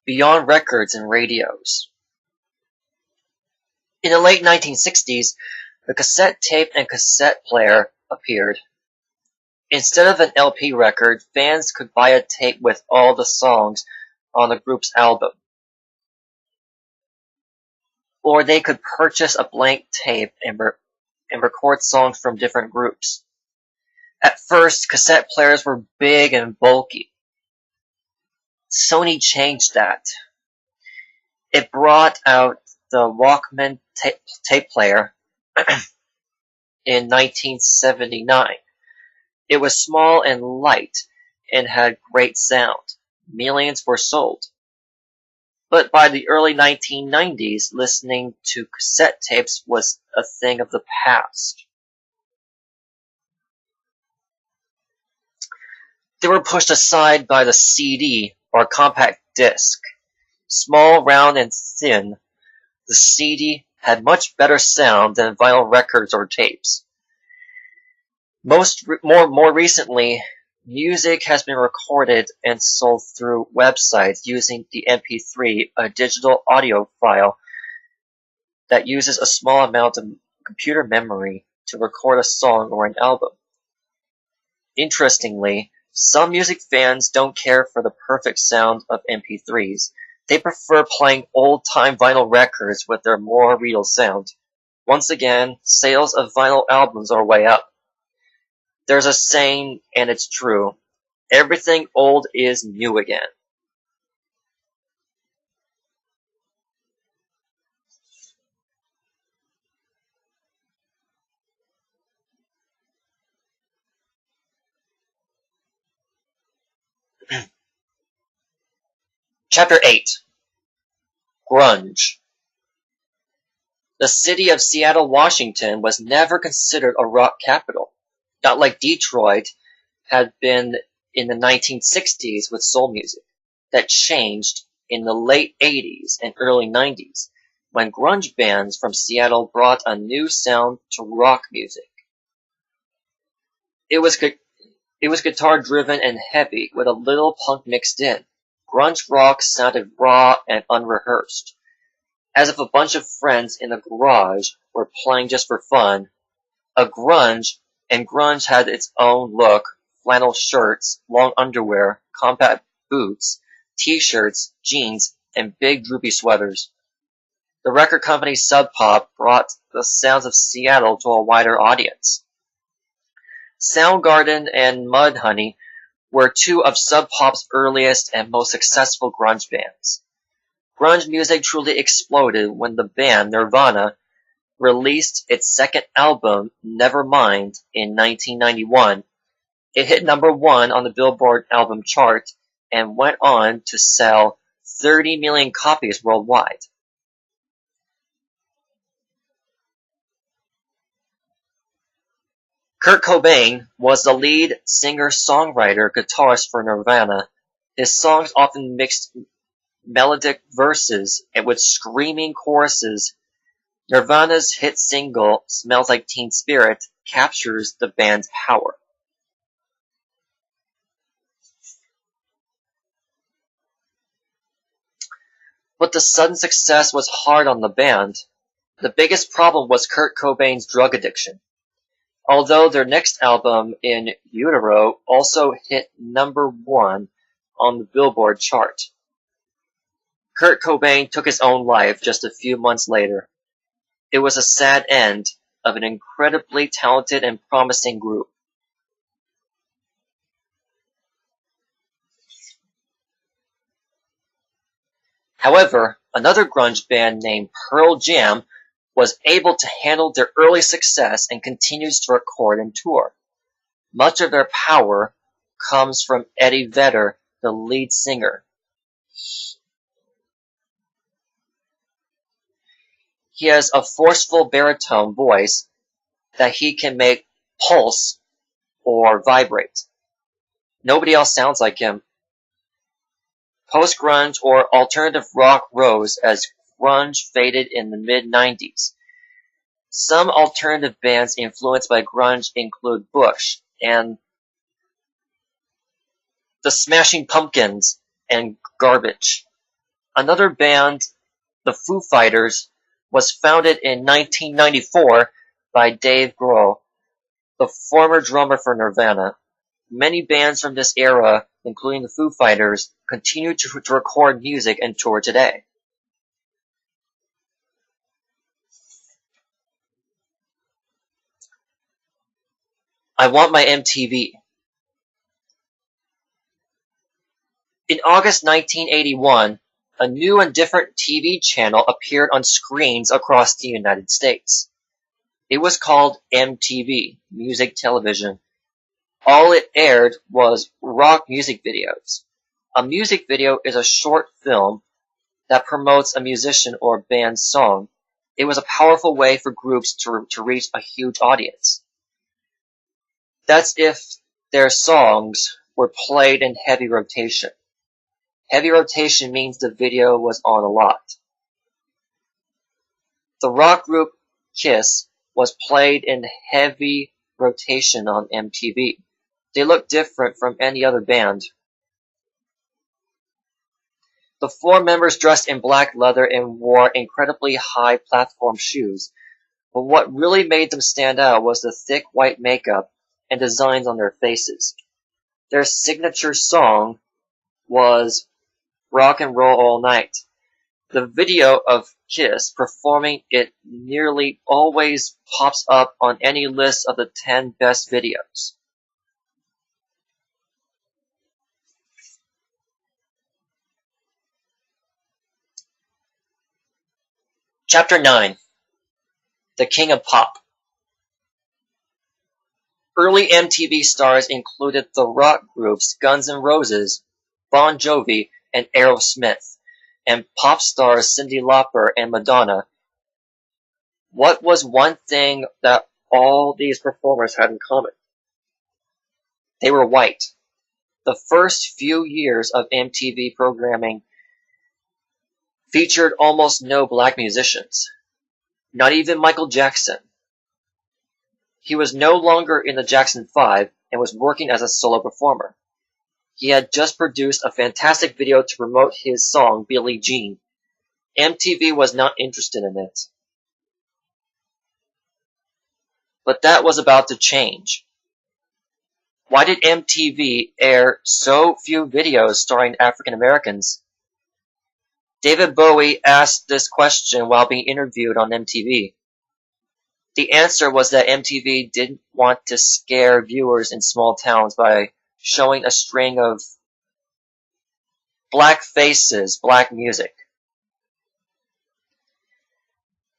beyond records and radios. In the late 1960s, the cassette tape and cassette player appeared. Instead of an LP record, fans could buy a tape with all the songs on the group's album. Or they could purchase a blank tape and record songs from different groups. At first, cassette players were big and bulky. Sony changed that. It brought out the Walkman tape player in 1979. It was small and light and had great sound. Millions were sold. But by the early 1990s, listening to cassette tapes was a thing of the past. They were pushed aside by the CD, or compact disc. Small, round, and thin, the CD had much better sound than vinyl records or tapes. More recently, music has been recorded and sold through websites using the MP3, a digital audio file that uses a small amount of computer memory to record a song or an album. Interestingly, some music fans don't care for the perfect sound of MP3s. They prefer playing old-time vinyl records with their more real sound. Once again, sales of vinyl albums are way up. There's a saying, and it's true, everything old is new again. Chapter 8. Grunge. The city of Seattle, Washington was never considered a rock capital, not like Detroit had been in the 1960s with soul music. That changed in the late 80s and early 90s, when grunge bands from Seattle brought a new sound to rock music. It was guitar-driven and heavy, with a little punk mixed in. Grunge rock sounded raw and unrehearsed, as if a bunch of friends in a garage were playing just for fun. Grunge had its own look: flannel shirts, long underwear, compact boots, t-shirts, jeans, and big droopy sweaters. The record company Sub Pop brought the sounds of Seattle to a wider audience. Soundgarden and Mudhoney were two of Sub Pop's earliest and most successful grunge bands. Grunge music truly exploded when the band Nirvana released its second album, Nevermind, in 1991. It hit number 1 on the Billboard album chart and went on to sell 30 million copies worldwide. Kurt Cobain was the lead singer-songwriter-guitarist for Nirvana. His songs often mixed melodic verses with screaming choruses. Nirvana's hit single, Smells Like Teen Spirit, captures the band's power. But the sudden success was hard on the band. The biggest problem was Kurt Cobain's drug addiction. Although their next album, In Utero, also hit number 1 on the Billboard chart. Kurt Cobain took his own life just a few months later. It was a sad end of an incredibly talented and promising group. However, another grunge band named Pearl Jam was able to handle their early success and continues to record and tour. Much of their power comes from Eddie Vedder, the lead singer. He has a forceful baritone voice that he can make pulse or vibrate. Nobody else sounds like him. Post-grunge or alternative rock rose as grunge faded in the mid-90s. Some alternative bands influenced by grunge include Bush and the Smashing Pumpkins and Garbage. Another band, the Foo Fighters, was founded in 1994 by Dave Grohl, the former drummer for Nirvana. Many bands from this era, including the Foo Fighters, continue to record music and tour today. I Want My MTV. In August 1981, a new and different TV channel appeared on screens across the United States. It was called MTV, Music Television. All it aired was rock music videos. A music video is a short film that promotes a musician or band's song. It was a powerful way for groups to reach a huge audience. That's if their songs were played in heavy rotation. Heavy rotation means the video was on a lot. The rock group Kiss was played in heavy rotation on MTV. They looked different from any other band. The four members dressed in black leather and wore incredibly high platform shoes, but what really made them stand out was the thick white makeup and designs on their faces. Their signature song was Rock and Roll All Night. The video of Kiss performing it nearly always pops up on any list of the 10 best videos. Chapter 9. The King of Pop. Early MTV stars included the rock groups Guns N' Roses, Bon Jovi, and Aerosmith, and pop stars Cyndi Lauper and Madonna. What was one thing that all these performers had in common? They were white. The first few years of MTV programming featured almost no black musicians. Not even Michael Jackson. He was no longer in the Jackson 5 and was working as a solo performer. He had just produced a fantastic video to promote his song Billie Jean. MTV was not interested in it. But that was about to change. Why did MTV air so few videos starring African Americans? David Bowie asked this question while being interviewed on MTV. The answer was that MTV didn't want to scare viewers in small towns by showing a string of black faces, black music.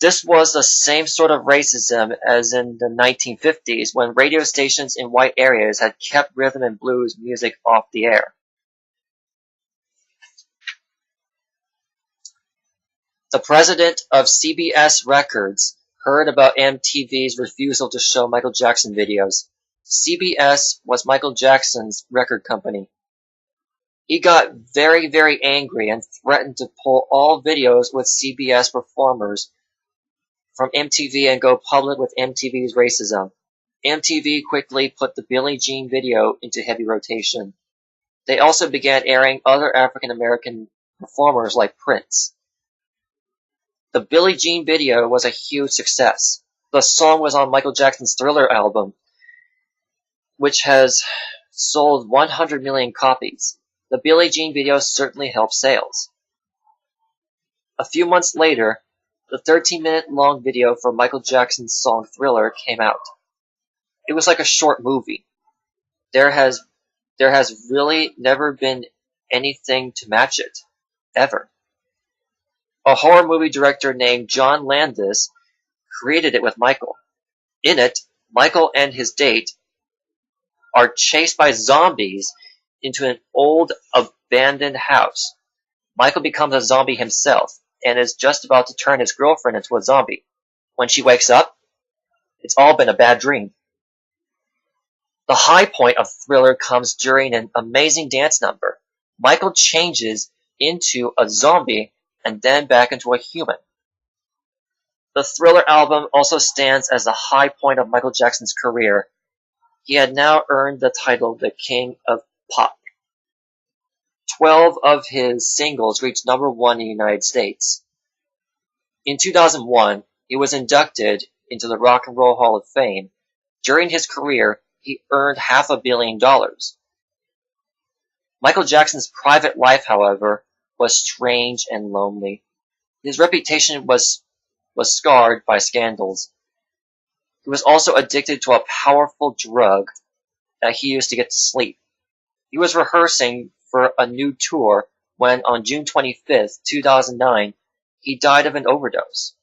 This was the same sort of racism as in the 1950s when radio stations in white areas had kept rhythm and blues music off the air. The president of CBS Records heard about MTV's refusal to show Michael Jackson videos. CBS was Michael Jackson's record company. He got very, very angry and threatened to pull all videos with CBS performers from MTV and go public with MTV's racism. MTV quickly put the Billie Jean video into heavy rotation. They also began airing other African American performers like Prince. The Billie Jean video was a huge success. The song was on Michael Jackson's Thriller album, which has sold 100 million copies. The Billie Jean video certainly helped sales. A few months later, the 13-minute long video for Michael Jackson's song Thriller came out. It was like a short movie. There has really never been anything to match it, ever. A horror movie director named John Landis created it with Michael. In it, Michael and his date are chased by zombies into an old abandoned house. Michael becomes a zombie himself and is just about to turn his girlfriend into a zombie. When she wakes up, it's all been a bad dream. The high point of Thriller comes during an amazing dance number. Michael changes into a zombie and then back into a human. The Thriller album also stands as the high point of Michael Jackson's career. He had now earned the title the King of Pop. 12 of his singles reached #1 in the United States. In 2001, he was inducted into the Rock and Roll Hall of Fame. During his career, he earned $500 million. Michael Jackson's private life, however, was strange and lonely. His reputation was scarred by scandals. He was also addicted to a powerful drug that he used to get to sleep. He was rehearsing for a new tour when, on June 25th, 2009, he died of an overdose.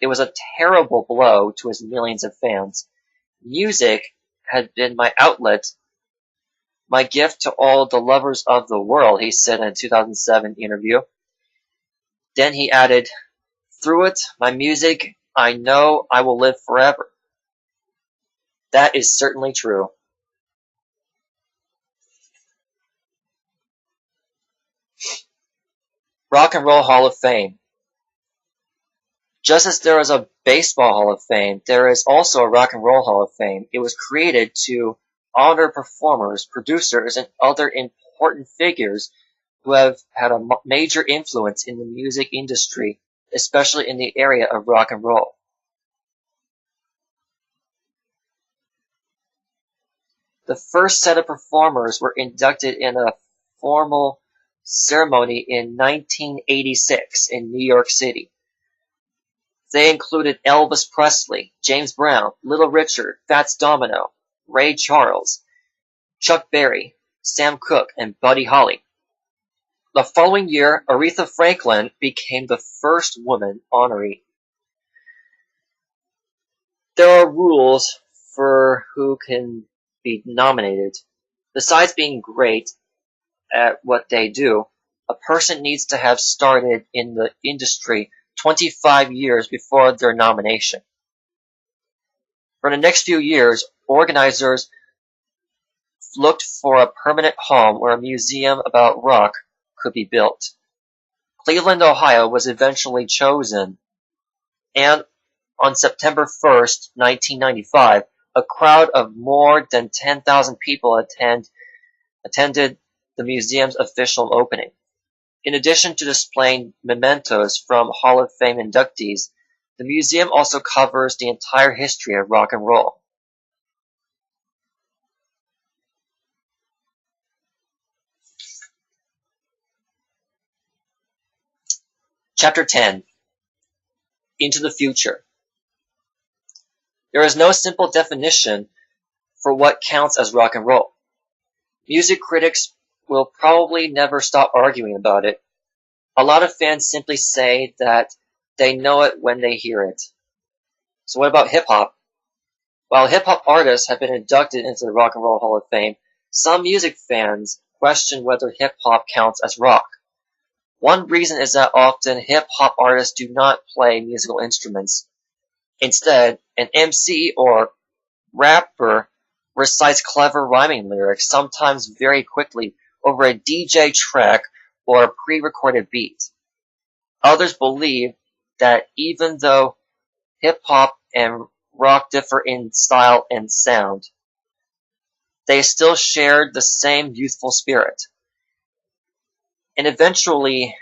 It was a terrible blow to his millions of fans. Music had been my outlet, my gift to all the lovers of the world, he said in a 2007 interview. Then he added, "Through it, my music, I know I will live forever." That is certainly true. Rock and Roll Hall of Fame. Just as there is a Baseball Hall of Fame, there is also a Rock and Roll Hall of Fame. It was created to honor performers, producers, and other important figures who have had a major influence in the music industry, especially in the area of rock and roll. The first set of performers were inducted in a formal ceremony in 1986 in New York City. They included Elvis Presley, James Brown, Little Richard, Fats Domino, Ray Charles, Chuck Berry, Sam Cooke, and Buddy Holly. The following year, Aretha Franklin became the first woman honoree. There are rules for who can be nominated. Besides being great at what they do, a person needs to have started in the industry 25 years before their nomination. For the next few years, organizers looked for a permanent home where a museum about rock could be built. Cleveland, Ohio was eventually chosen, and on September 1st, 1995, a crowd of more than 10,000 people attended the museum's official opening. In addition to displaying mementos from Hall of Fame inductees, the museum also covers the entire history of rock and roll. Chapter 10. Into the Future. There is no simple definition for what counts as rock and roll. Music critics will probably never stop arguing about it. A lot of fans simply say that they know it when they hear it. So what about hip-hop? While hip-hop artists have been inducted into the Rock and Roll Hall of Fame, some music fans question whether hip-hop counts as rock. One reason is that often hip-hop artists do not play musical instruments. Instead, an MC or rapper recites clever rhyming lyrics, sometimes very quickly, over a DJ track or a pre-recorded beat. Others believe that even though hip-hop and rock differ in style and sound, they still shared the same youthful spirit. And eventually,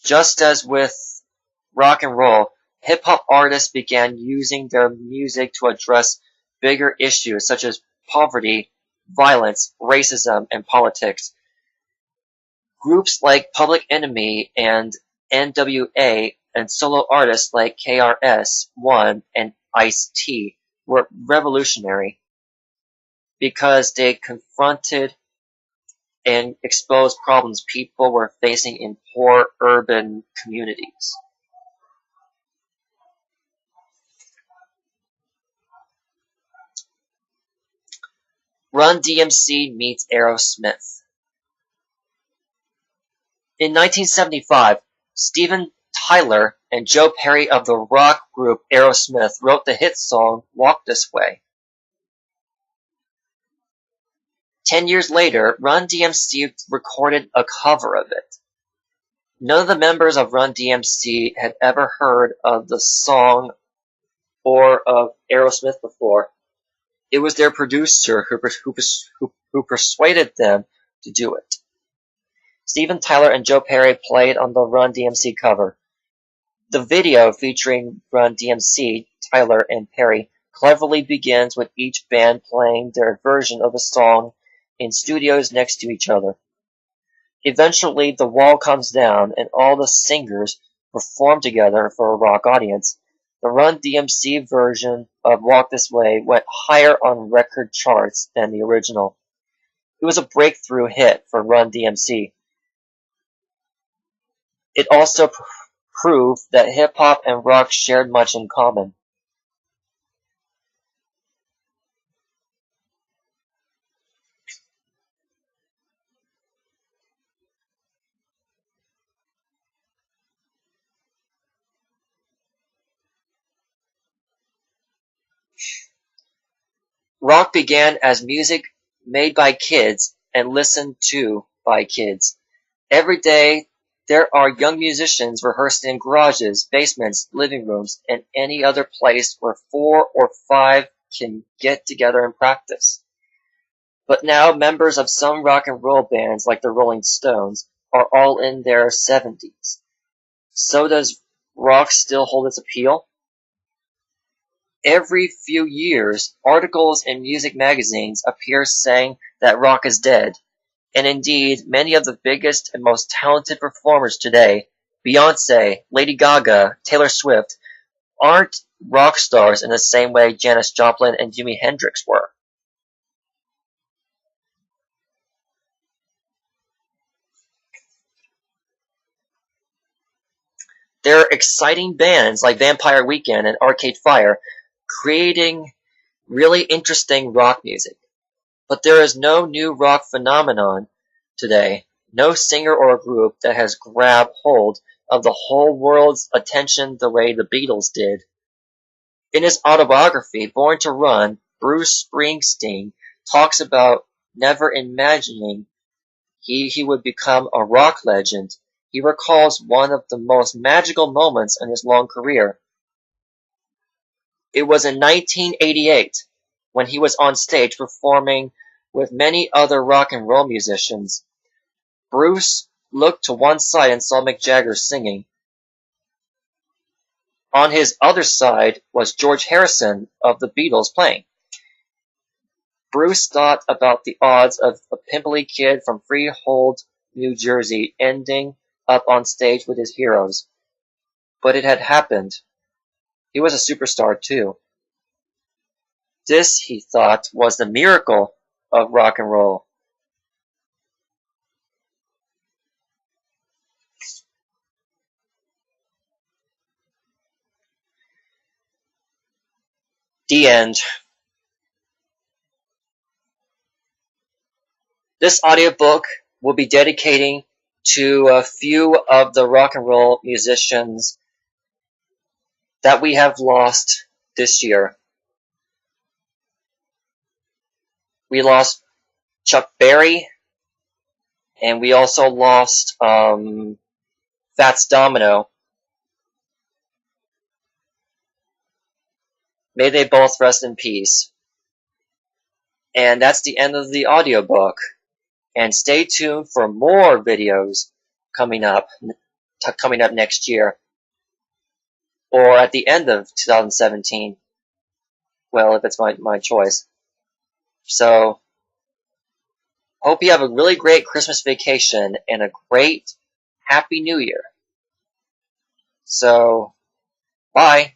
just as with rock and roll, hip-hop artists began using their music to address bigger issues such as poverty, violence, racism, and politics. Groups like Public Enemy and NWA and solo artists like KRS-One and Ice-T were revolutionary because they confronted and exposed problems people were facing in poor urban communities. Run DMC meets Aerosmith. In 1975, Steven Tyler and Joe Perry of the rock group Aerosmith wrote the hit song Walk This Way. 10 years later, Run DMC recorded a cover of it. None of the members of Run DMC had ever heard of the song or of Aerosmith before. It was their producer who who persuaded them to do it. Steven Tyler and Joe Perry played on the Run DMC cover. The video featuring Run DMC, Tyler, and Perry cleverly begins with each band playing their version of the song in studios next to each other. Eventually, the wall comes down and all the singers perform together for a rock audience. The Run DMC version of Walk This Way went higher on record charts than the original. It was a breakthrough hit for Run DMC. It also proved that hip-hop and rock shared much in common. Rock began as music made by kids and listened to by kids. Every day, there are young musicians rehearsing in garages, basements, living rooms, and any other place where 4 or 5 can get together and practice. But now, members of some rock and roll bands like the Rolling Stones are all in their 70s. So does rock still hold its appeal? Every few years, articles in music magazines appear saying that rock is dead. And indeed, many of the biggest and most talented performers today, Beyoncé, Lady Gaga, Taylor Swift, aren't rock stars in the same way Janis Joplin and Jimi Hendrix were. There are exciting bands like Vampire Weekend and Arcade Fire creating really interesting rock music. But there is no new rock phenomenon today, no singer or group that has grabbed hold of the whole world's attention the way the Beatles did. In his autobiography, Born to Run, Bruce Springsteen talks about never imagining he would become a rock legend. He recalls one of the most magical moments in his long career. It was in 1988 when he was on stage performing with many other rock and roll musicians. Bruce looked to one side and saw Mick Jagger singing. On his other side was George Harrison of the Beatles playing. Bruce thought about the odds of a pimply kid from Freehold, New Jersey ending up on stage with his heroes. But it had happened. He was a superstar too. This, he thought, was the miracle of rock and roll. The end. This audiobook will be dedicating to a few of the rock and roll musicians that we have lost this year. We lost Chuck Berry, and we also lost Fats Domino. May they both rest in peace. And that's the end of the audiobook. And stay tuned for more videos coming up next year. Or at the end of 2017. Well, if it's my choice. So, hope you have a really great Christmas vacation and a great Happy New Year. So, bye.